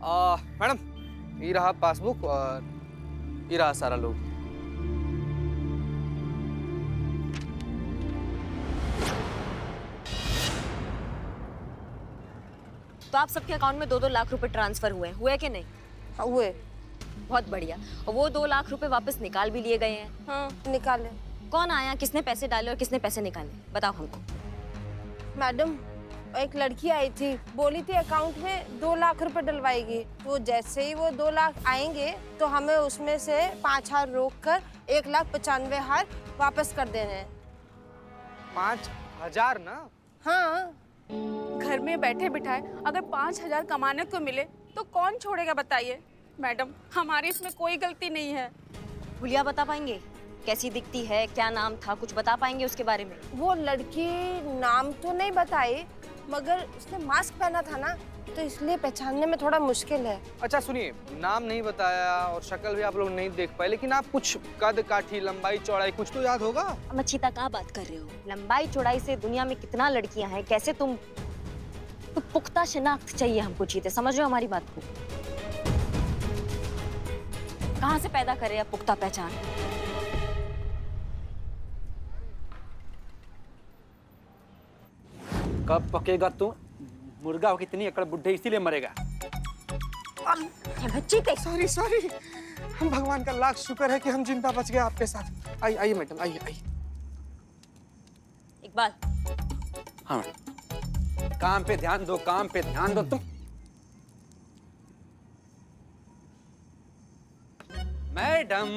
Madam ये रहा passbook और ये रहा सारा लोग। तो आप सबके अकाउंट में 2-2 लाख रुपए ट्रांसफर हुए कि नहीं? हाँ, हुए। बहुत बढ़िया। और वो 2 लाख रुपए वापस निकाल भी लिए गए हैं। हाँ, निकाले। कौन आया, किसने पैसे डाले और किसने पैसे निकाले, बताओ हमको। मैडम, एक लड़की आई थी, बोली थी अकाउंट में 2 लाख रुपए डलवाएगी। तो जैसे ही वो 2 लाख आएंगे तो हमें उसमें से 5,000 रोक कर 1,95,000 वापस कर देने हैं। 5,000 ना? हाँ। घर में बैठे बिठाए अगर 5,000 कमाने को मिले तो कौन छोड़ेगा बताइए। मैडम, हमारी इसमें कोई गलती नहीं है। हुलिया बता पाएंगे कैसी दिखती है, क्या नाम था, कुछ बता पाएंगे उसके बारे में? वो लड़की नाम तो नहीं बताई, मगर उसने मास्क पहना था ना, तो इसलिए पहचानने में थोड़ा मुश्किल है। अच्छा सुनिए, नाम नहीं बताया और शक्ल भी आप लोग नहीं देख पाए, लेकिन आप कुछ कद काठी, लंबाई चौड़ाई कुछ तो याद होगा। मच्छीता क्या बात कर रहे हो? लंबाई चौड़ाई से दुनिया में कितना लड़कियां हैं, कैसे तुम? तो पुख्ता शिनाख्त चाहिए हमको चीते, समझ रहे हो हमारी बात को? कहाँ से पैदा करे अब पुख्ता पहचान? कब पकेगा तू? मुर्गा हो कितनी एकड़ बुढ़े इसीलिए मरेगा। सॉरी सॉरी, भगवान का लाख शुक्र है कि हम जिंदा बच गए आपके साथ। आइए आइए मैडम, आइए आइए। इकबाल। हाँ मैडम, काम पे ध्यान दो, काम पे ध्यान दो तुम। मैडम,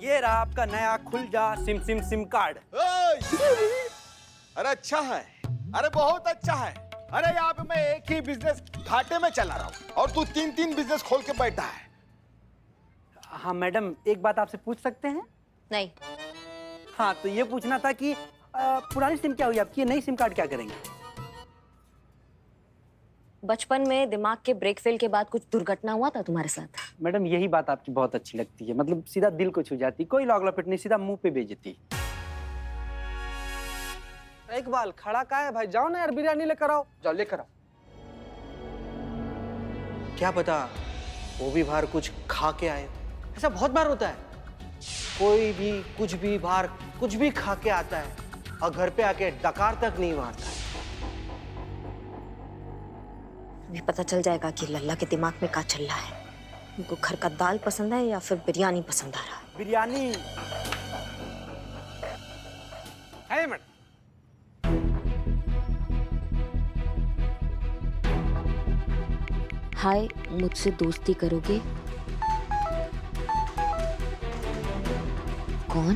ये रहा आपका नया खुल जा सिम कार्ड। अरे अच्छा है, अरे बहुत अच्छा है। अरे यहाँ पे मैं एक ही बिजनेस घाटे में चला रहा हूँ और तू 3-3 बिजनेस खोल के बैठा है। हाँ मैडम, एक बात आपसे पूछ सकते हैं? नहीं। हाँ, तो ये पूछना था कि पुरानी सिम क्या हुई आपकी, नई सिम कार्ड क्या करेंगे? बचपन में दिमाग के ब्रेक फेल के बाद कुछ दुर्घटना हुआ था तुम्हारे साथ? मैडम, यही बात आपकी बहुत अच्छी लगती है, मतलब सीधा दिल को छू जाती, कोई लॉग लपेट नहीं, सीधा मुंह पे बेइज्जती। इकबाल खड़ा का है भाई, जाओ ना यार, बिरयानी लेकर आओ, जाओ लेकर आओ। क्या पता वो भी बाहर कुछ खा के आए, ऐसा बहुत बार होता है। कोई भी कुछ भी बाहर कुछ भी खा के आता है और घर पे आके डकार तक नहीं मारता है। अभी पता चल जाएगा कि लल्ला के दिमाग में क्या चल रहा है। उनको घर का दाल पसंद है या फिर बिरयानी पसंद आ रहा है? बिरयानी है मैडम। हाय, मुझसे दोस्ती करोगे? कौन?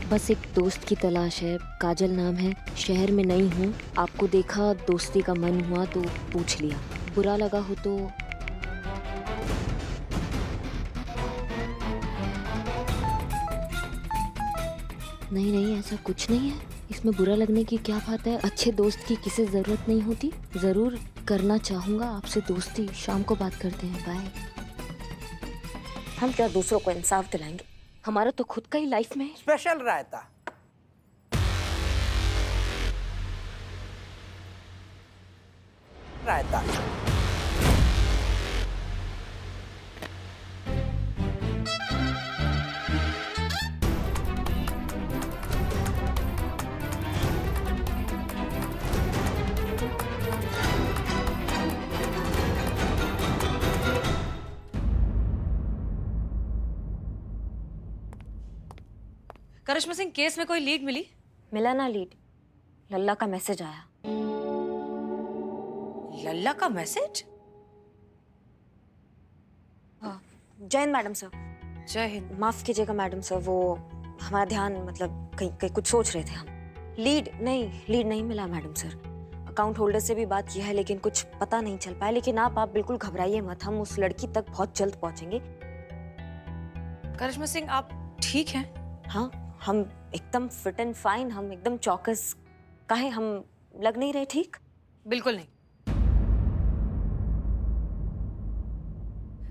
बस एक दोस्त की तलाश है, काजल नाम है, शहर में नई हूँ, आपको देखा, दोस्ती का मन हुआ तो पूछ लिया, बुरा लगा हो तो? नहीं नहीं, ऐसा कुछ नहीं है, इसमें बुरा लगने की क्या बात है। अच्छे दोस्त की किसी जरूरत नहीं होती। जरूर करना चाहूंगा आपसे दोस्ती, शाम को बात करते हैं, बाय। हम क्या दूसरों को इंसाफ दिलाएंगे, हमारा तो खुद का ही लाइफ में स्पेशल रायता। रायता करिश्मा सिंह, केस में कोई लीड मिली? मिला ना लीड, लल्ला का मैसेज आया। लल्ला का मैसेज? जय हिंद मैडम सर। जय हिंद। माफ कीजिएगा मैडम सर, वो हमारा ध्यान मतलब कहीं कहीं कुछ सोच रहे थे हम। लीड नहीं मिला मैडम सर। अकाउंट होल्डर से भी बात की है लेकिन कुछ पता नहीं चल पाया। लेकिन आप बिल्कुल घबराइए मत, हम उस लड़की तक बहुत जल्द पहुंचेंगे। करिश्मा सिंह, आप ठीक हैं? हाँ, हम एकदम फिट एंड फाइन, हम एकदम चौकस। काहे हम लग नहीं रहे ठीक? बिल्कुल नहीं।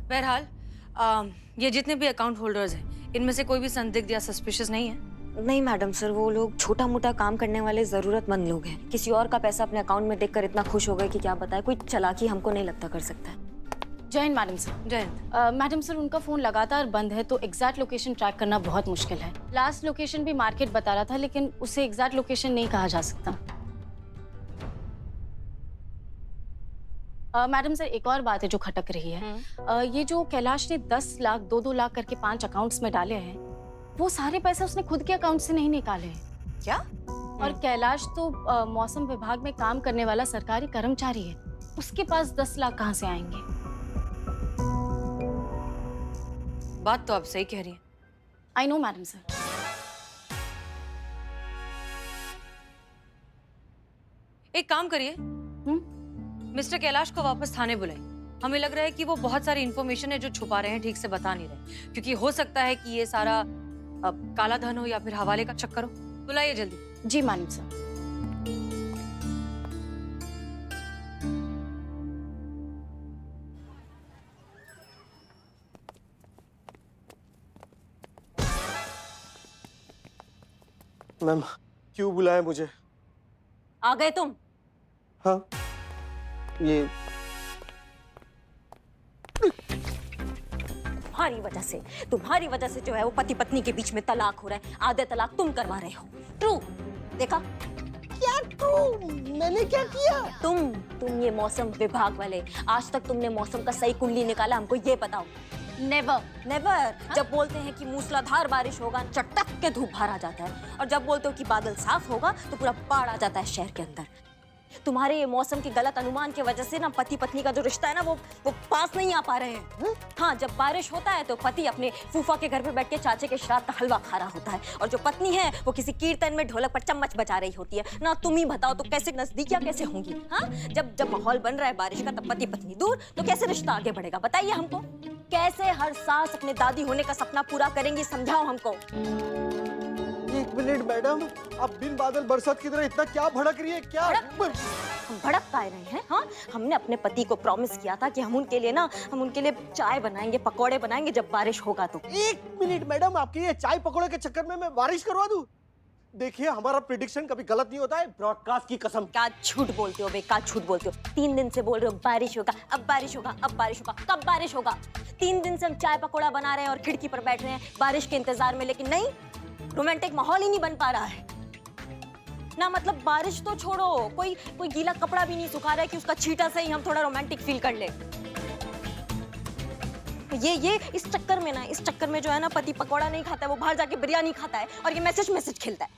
बहरहाल ये जितने भी अकाउंट होल्डर्स हैं, इनमें से कोई भी संदिग्ध या सस्पिशियस नहीं है? नहीं मैडम सर, वो लोग छोटा मोटा काम करने वाले जरूरतमंद लोग हैं। किसी और का पैसा अपने अकाउंट में देखकर इतना खुश हो गए कि क्या बताए। कोई चालाकी हमको नहीं लगता कर सकता है। जय हिंद मैडम सर। जय हिंद। मैडम सर, उनका फोन लगातार बंद है तो एग्जैक्ट लोकेशन ट्रैक करना बहुत मुश्किल है। लास्ट लोकेशन भी मार्केट बता रहा था, लेकिन उसे एग्जैक्ट लोकेशन नहीं कहा जा सकता। मैडम सर, एक और बात है जो खटक रही है। ये जो कैलाश ने 10 लाख 2-2 लाख करके 5 अकाउंट्स में डाले हैं, वो सारे पैसे उसने खुद के अकाउंट से नहीं निकाले हैं। क्या? और कैलाश तो मौसम विभाग में काम करने वाला सरकारी कर्मचारी है, उसके पास 10 लाख कहाँ से आएंगे? बात तो आप सही कह रही हैं। I know madam sir. एक काम करिए, मिस्टर कैलाश को वापस थाने बुलाइए। हमें लग रहा है कि वो बहुत सारी इंफॉर्मेशन है जो छुपा रहे हैं, ठीक से बता नहीं रहे, क्योंकि हो सकता है कि ये सारा काला धन हो या फिर हवाले का चक्कर हो। बुलाइए जल्दी। जी मैडम सर। मैम, क्यों बुलाया मुझे? आ गए तुम? हाँ, ये तुम्हारी वजह से जो है वो पति पत्नी के बीच में तलाक हो रहा है। आधे तलाक तुम करवा रहे हो। ट्रू, देखा? क्या ट्रू? मैंने क्या किया? तुम ये मौसम विभाग वाले, आज तक तुमने मौसम का सही कुंडली निकाला? हमको ये बताओ। नेवर। जब बोलते हैं कि मूसलाधार बारिश होगा, चटक के धूप बाहर आ जाता है, और जब बोलते हो कि बादल साफ होगा तो पूरा बाढ़ आ जाता है शहर के अंदर। तुम्हारे ये मौसम की गलत अनुमान की वजह से ना पति पत्नी का जो रिश्ता है ना वो पास नहीं आ पा रहे हैं। हाँ, जब बारिश होता है तो पति अपने फूफा के घर पे बैठ के चाचे के श्राद्ध का हलवा खा रहा होता है, और जो पत्नी है वो किसी कीर्तन में ढोलक पर चम्मच बजा रही होती है ना। तुम ही बताओ तो कैसे नजदीकियां कैसे होंगी? हाँ, जब माहौल बन रहा है बारिश का, तब पति पत्नी दूर, तो कैसे रिश्ता आगे बढ़ेगा? बताइए हमको। कैसे हर सास अपने दादी होने का सपना पूरा करेंगी? समझाओ हमको। एक मिनट मैडम, आप बिन बादल बरसात की तरह इतना क्या भड़क रही है? क्या हम भड़क पाए रहे हैं? हाँ, हमने अपने पति को प्रॉमिस किया था कि हम उनके लिए चाय बनाएंगे, पकौड़े बनाएंगे जब बारिश होगा तो। एक मिनट मैडम, आपके ये चाय पकौड़े के चक्कर में मैं बारिश करवा दूं? देखिए, हमारा प्रेडिक्शन कभी गलत नहीं होता है, ब्रॉडकास्ट की कसम। क्या झूठ बोलते हो बे, क्या झूठ बोलते हो? 3 दिन से बोल रहे हो बारिश होगा, अब बारिश होगा, अब बारिश होगा। कब बारिश होगा? 3 दिन से हम चाय पकौड़ा बना रहे हैं और खिड़की पर बैठ रहे हैं बारिश के इंतजार में, लेकिन नहीं, रोमांटिक माहौल ही नहीं बन पा रहा है ना। मतलब बारिश तो छोड़ो, कोई गीला कपड़ा भी नहीं सुखा रहा है कि उसका छींटा से ही हम थोड़ा रोमांटिक फील कर ले। ये इस चक्कर में जो है ना, पति पकौड़ा नहीं खाता है, वो बाहर जाके बिरयानी खाता है, और ये मैसेज खेलता है।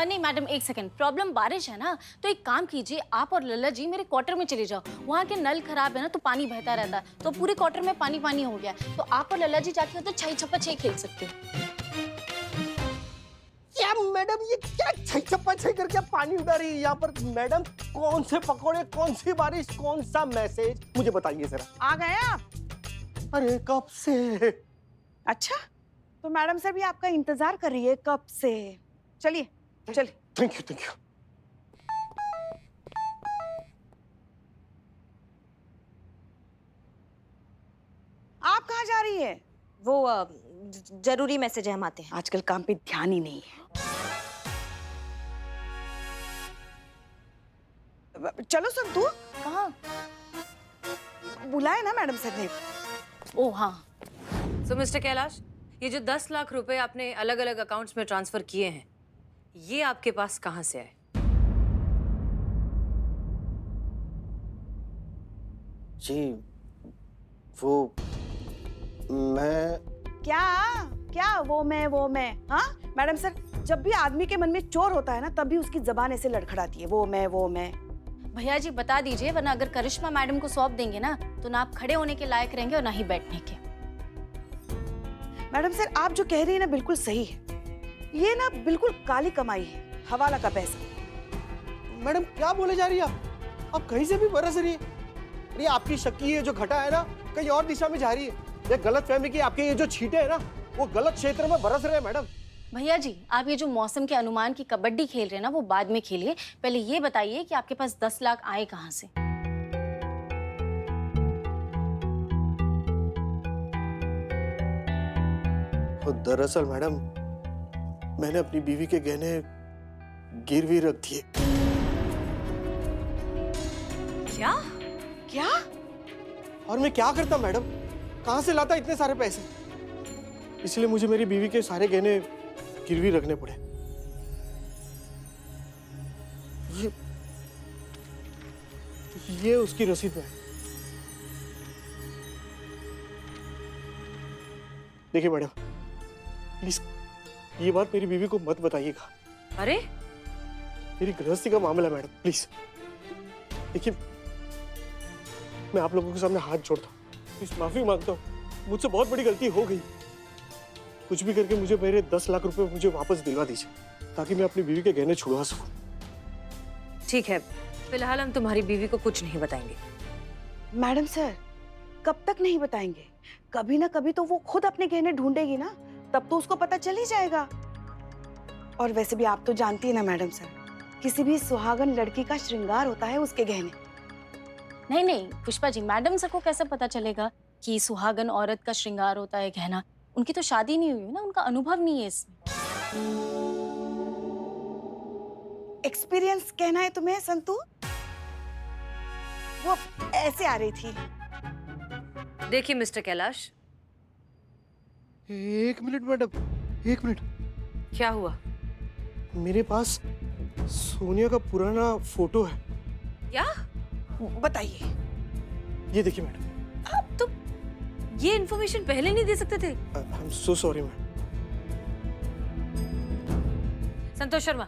नहीं मैडम, एक सेकंड। प्रॉब्लम बारिश है ना, तो एक काम कीजिए, आप और लल्ला जी मेरे क्वार्टर में चले जाओ। वहाँ के नल खराब है ना, तो पानी बहता रहता है, तो पूरे क्वार्टर में पानी हो गया। तो आप और लल्ला जी जाके तो 6 खेल सकते हो। क्या मैडम, ये क्या छप्पा करके पानी उड़ा रही है यहाँ पर? मैडम, कौन से पकौड़े, कौन सी बारिश, कौन सा मैसेज, मुझे बताइए जरा। आ गए आप? अरे कब से? अच्छा, तो मैडम सर भी आपका इंतजार कर रही है कब से। चलिए। Thank you. आप कहाँ जा रही है? वो जरूरी मैसेज है, हम आते हैं। आजकल काम पे ध्यान ही नहीं है। चलो संतू। कहाँ? बुलाए ना मैडम सर ने। ओ हाँ। सो मिस्टर कैलाश, ये जो 10 लाख रुपए आपने अलग अलग अकाउंट्स में ट्रांसफर किए हैं, ये आपके पास कहाँ से आए? जी, वो मैं क्या वो मैं? हाँ मैडम सर, जब भी आदमी के मन में चोर होता है ना, तब भी उसकी जबान ऐसे लड़खड़ाती है, वो मैं। भैया जी बता दीजिए, वरना अगर करिश्मा मैडम को सौंप देंगे ना, तो ना आप खड़े होने के लायक रहेंगे और ना ही बैठने के। मैडम सर, आप जो कह रही है ना बिल्कुल सही है। ये ना बिल्कुल काली कमाई है, हवाला का पैसा। मैडम क्या बोले जा रही है आप कहीं से भी बरस रही है। ये आपकी शक्की है जो घटा है ना, कहीं और दिशा में जा रही है। ये गलत फहमी की आपके ये जो छींटे है ना, वो गलत क्षेत्र में बरस रहे हैं मैडम। भैया जी, आप ये जो मौसम के अनुमान की कबड्डी खेल रहे हैं ना, वो बाद में खेलिए। पहले ये बताइए कि आपके पास 10 लाख आए कहाँ से? दरअसल मैडम, मैंने अपनी बीवी के गहने गिरवी रख दिए। क्या? क्या? और मैं क्या करता मैडम, कहाँ से लाता इतने सारे पैसे? इसलिए मुझे मेरी बीवी के सारे गहने गिरवी रखने पड़े। ये उसकी रसीद है। देखिए मैडम, प्लीज ये बात मेरी बीवी को मत बताइएगा। अरे मेरी गृहस्थी का मामला है मैडम, प्लीज। देखिए मैं आप लोगों के सामने हाथ जोड़ता हूँ, प्लीज माफी मांगता हूँ, मुझसे बहुत बड़ी गलती हो गई। कुछ भी करके मुझे मेरे 10 लाख रुपए मुझे वापस दिलवा दीजिए, ताकि मैं अपनी बीवी के गहने छुड़वा सकूं। ठीक है, फिलहाल हम तुम्हारी बीवी को कुछ नहीं बताएंगे। मैडम सर, कब तक नहीं बताएंगे? कभी ना कभी तो वो खुद अपने गहने ढूंढेगी ना, तब तो उसको पता चल ही जाएगा। और वैसे भी आप तो जानती है ना मैडम सर, किसी भी सुहागन लड़की का श्रृंगार होता है उसके गहने। नहीं नहीं पुष्पा जी, मैडम सर को कैसे पता चलेगा कि सुहागन औरत का श्रृंगार होता है गहना? उनकी तो शादी नहीं हुई है ना, उनका अनुभव नहीं है इसमें। एक्सपीरियंस कहना है तुम्हें संतू? वो ऐसे आ रही थी। देखिए मिस्टर कैलाश, एक मिनट मैडम, एक मिनट। क्या हुआ? मेरे पास सोनिया का पुराना फोटो है। क्या? बताइए। ये देखिए मैडम। आप तो ये इन्फॉर्मेशन पहले नहीं दे सकते थे। I am so sorry madam. Santosh Sharma,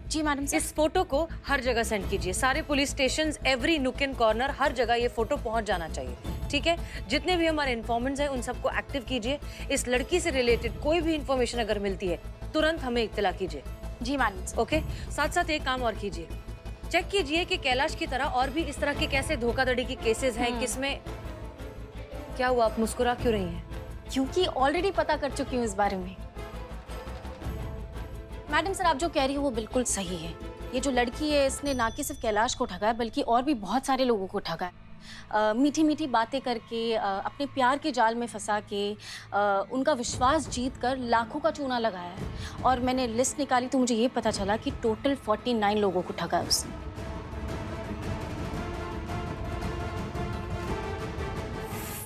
जी मैडम सर। इस फोटो को हर जगह सेंड कीजिए, सारे police station, every nook and corner, हर जगह ये फोटो पहुंच जाना चाहिए। ठीक है, जितने भी हमारे इन्फॉर्मेंट्स हैं उन सबको एक्टिव कीजिए। इस लड़की से रिलेटेड कोई भी इन्फॉर्मेशन अगर मिलती है तुरंत हमें इत्तला कीजिए। जी मैडम। ओके, साथ साथ एक काम और कीजिए, चेक कीजिए कि कैलाश की तरह और भी इस तरह के कैसे धोखाधड़ी के केसेस हैं, किसमें क्या हुआ? आप मुस्कुरा क्यों रही हैं? क्योंकि ऑलरेडी पता कर चुकी हूँ इस बारे में। मैडम सर, आप जो कह रही हो वो बिल्कुल सही है। ये जो लड़की है इसने ना कि सिर्फ कैलाश को ठगा है बल्कि और भी बहुत सारे लोगों को ठगा है। मीठी मीठी बातें करके, अपने प्यार के जाल में फंसा के, उनका विश्वास जीत कर लाखों का चूना लगाया है। और मैंने लिस्ट निकाली तो मुझे ये पता चला कि टोटल 49 लोगों को ठगा है उसने।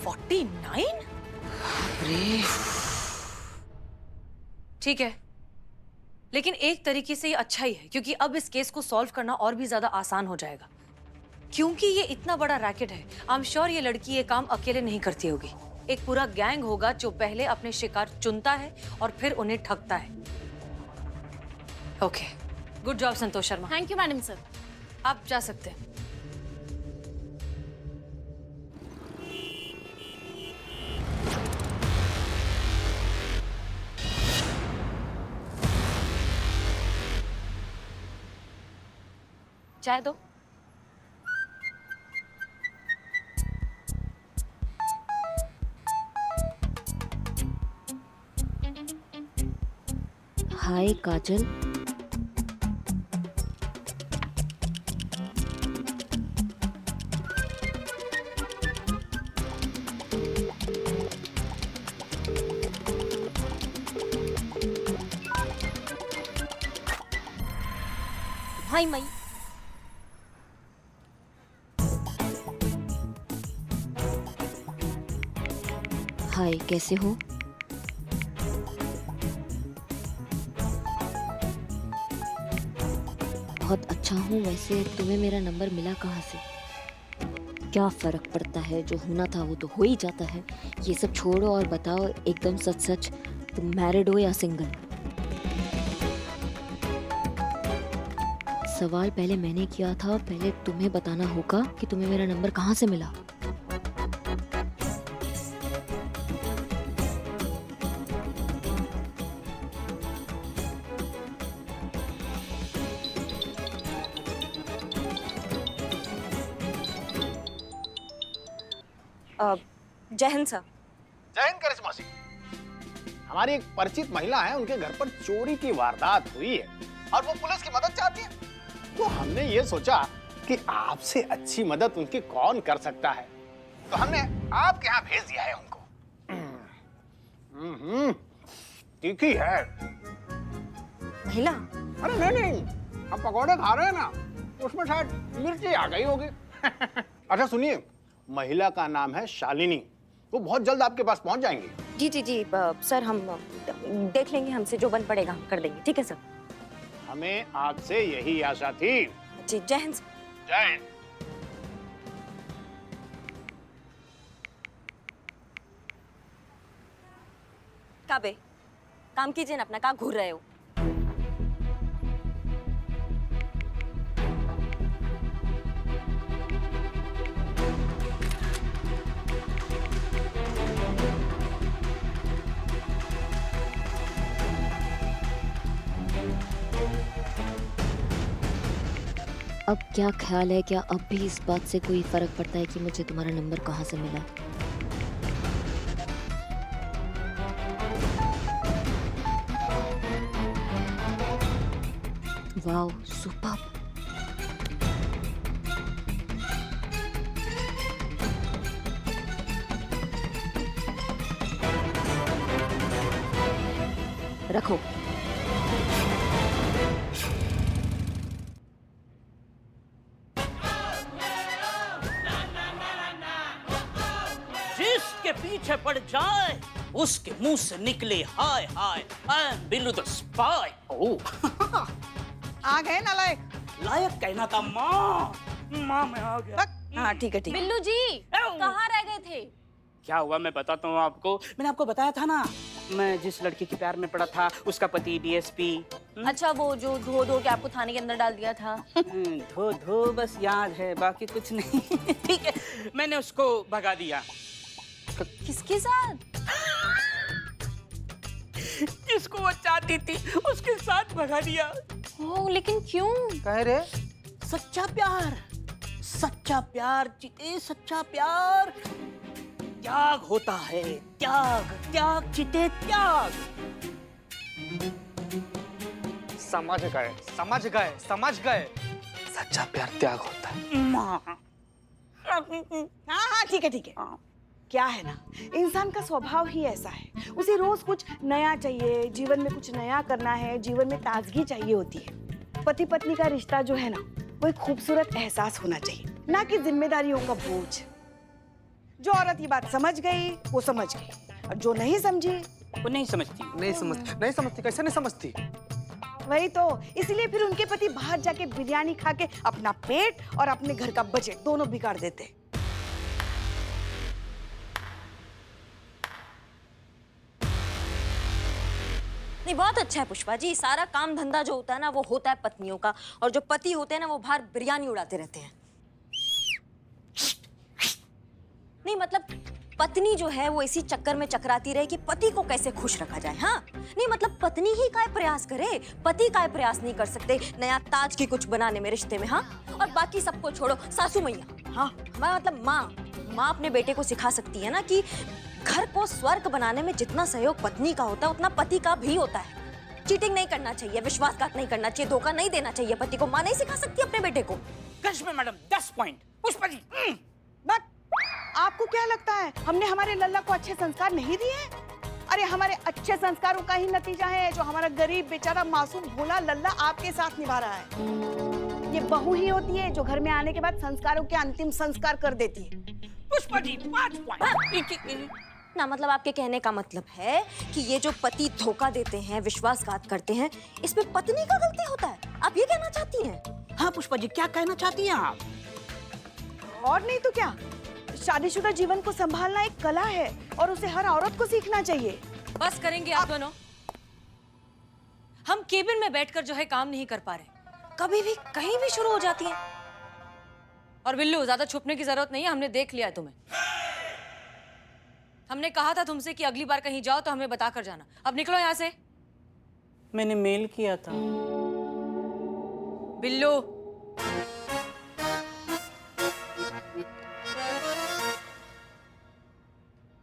49? अरे ठीक है, लेकिन एक तरीके से ये अच्छा ही है, क्योंकि अब इस केस को सॉल्व करना और भी ज्यादा आसान हो जाएगा। क्योंकि ये इतना बड़ा रैकेट है, आई एम श्योर ये लड़की ये काम अकेले नहीं करती होगी। एक पूरा गैंग होगा जो पहले अपने शिकार चुनता है और फिर उन्हें ठगता है। Okay, good job Santosh Sharma. Thank you madam sir. आप जा सकते हैं। चाय दो। हाय काजल, हाय मई। हाय कैसे हो? बहुत अच्छा हूँ। वैसे तुम्हें मेरा नंबर मिला कहाँ से? क्या फर्क पड़ता है, जो होना था वो तो हो ही जाता है। ये सब छोड़ो और बताओ एकदम सच सच, तुम मैरिड हो या सिंगल? सवाल पहले मैंने किया था, पहले तुम्हें बताना होगा कि तुम्हें मेरा नंबर कहाँ से मिला। जय हिंद सर। जय हिंद करिश्मा सिंह। हमारी एक परिचित महिला है, उनके घर पर चोरी की वारदात हुई है और वो पुलिस की मदद चाहती है। तो हमने ये सोचा कि आपसे अच्छी मदद उनकी कौन कर सकता है, तो हमने आपके यहाँ भेज दिया है उनको। तीखी है। महिला? अरे नहीं नहीं, हम पकौड़े खा रहे हैं ना, उसमें शायद मिर्ची आ गई होगी। अच्छा सुनिए, महिला का नाम है शालिनी, वो बहुत जल्द आपके पास पहुंच जाएंगी। जी जी जी सर, हम देख लेंगे, हमसे जो बन पड़ेगा हम कर देंगे। ठीक है सर। हमें आपसे यही आशा थी। जी, जय हिंद। जय हिंद। काबे, काम कीजिए ना अपना, कहाँ घूर रहे हो? अब क्या ख्याल है, क्या अब भी इस बात से कोई फर्क पड़ता है कि मुझे तुम्हारा नंबर कहाँ से मिला? Wow, superb. रखो। जिसके पीछे पड़ जाए उसके मुंह से निकले हाय हाय, I am Billu the spy. Oh आ गए नालायक। लायक कहना था माँ, माँ मैं आ गया। हाँ ठीक है ठीक है। बिल्लू जी कहाँ रह गए थे? क्या हुआ मैं बताता हूँ आपको। मैंने आपको बताया था ना, मैं जिस लड़की के प्यार में पड़ा था उसका पति डीएसपी। अच्छा, वो जो धो धो के आपको थाने के अंदर डाल दिया था। धो धो बस याद है, बाकी कुछ नहीं। ठीक है, मैंने उसको भगा दिया। किसके साथ? जिसको वो चाहती थी उसके साथ भगा दिया। ओह, लेकिन क्यों? कहे रे? सच्चा प्यार, सच्चा प्यार चिते, सच्चा प्यार त्याग होता है। त्याग, त्याग चिते त्याग। समझ गए, समझ गए, समझ गए। सच्चा प्यार त्याग होता है। माँ। हाँ हाँ ठीक है ठीक है। क्या है ना, इंसान का स्वभाव ही ऐसा है, उसे रोज कुछ नया चाहिए, जीवन में कुछ नया करना है, जीवन में ताजगी चाहिए होती है। पति पत्नी का रिश्ता जो है ना, वो एक खूबसूरत एहसास होना चाहिए, ना कि जिम्मेदारियों का बोझ। जो औरत ये बात समझ गई वो समझ गई, और जो नहीं समझी वो नहीं समझती। नहीं समझती, नहीं समझती, कैसे नहीं समझती? वही तो, इसलिए फिर उनके पति बाहर जाके बिरयानी खा के अपना पेट और अपने घर का बजट दोनों बिगाड़ देते। नहीं, बहुत अच्छा है पुष्पा जी। सारा काम धंधा जो होता है ना वो होता है पत्नियों का, और जो पति होते हैं ना वो बाहर बिरयानी उड़ाते रहते हैं। नहीं मतलब पत्नी जो है वो इसी चक्कर में चकराती रहे कि पति को कैसे खुश रखा जाए। हाँ नहीं मतलब पत्नी ही काय प्रयास करे, पति काय प्रयास नहीं कर सकते नया ताज की कुछ बनाने में रिश्ते में। हाँ, और बाकी सबको छोड़ो, सासू मैया, हाँ मैं मतलब माँ अपने बेटे को सिखा सकती है ना कि घर को स्वर्ग बनाने में जितना सहयोग पत्नी का होता है उतना पति का भी होता है। चीटिंग नहीं करना चाहिए, विश्वासघात नहीं करना चाहिए, धोखा नहीं देना चाहिए पति को। माँ नहीं सिखा सकती अपने बेटे को। Karishma madam 10 point. Pushpa ji but आपको क्या लगता है हमने हमारे लल्ला को अच्छे संस्कार नहीं दिए हैं? अरे हमारे अच्छे संस्कारों का ही नतीजा है जो हमारा गरीब बेचारा मासूम भोला लल्ला आपके साथ निभा रहा है। ये बहू ही होती है जो घर में आने के बाद संस्कारों के अंतिम संस्कार कर देती है। पुष्पा जी 5 पॉइंट। ना मतलब आपके कहने का मतलब है कि ये जो पति धोखा देते हैं, विश्वासघात करते हैं, इसमें पत्नी का गलती होता है, आप ये कहना चाहती हैं? हाँ पुष्पा जी, क्या कहना चाहती हैं आप? और नहीं तो क्या, शादीशुदा जीवन को संभालना एक कला है और उसे हर औरत को सीखना चाहिए। बस करेंगे आप दोनों। हम केबिन में बैठकर जो है काम नहीं कर पा रहे, कभी भी कहीं भी शुरू हो जाती है। और बिल्लू, ज्यादा छुपने की जरूरत नहीं है, हमने देख लिया है तुम्हें। हमने कहा था तुमसे कि अगली बार कहीं जाओ तो हमें बता कर जाना। अब निकलो यहाँ से। मैंने मेल किया था। बिल्लू,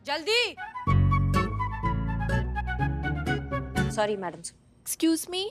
जल्दी। Sorry madam. Excuse me,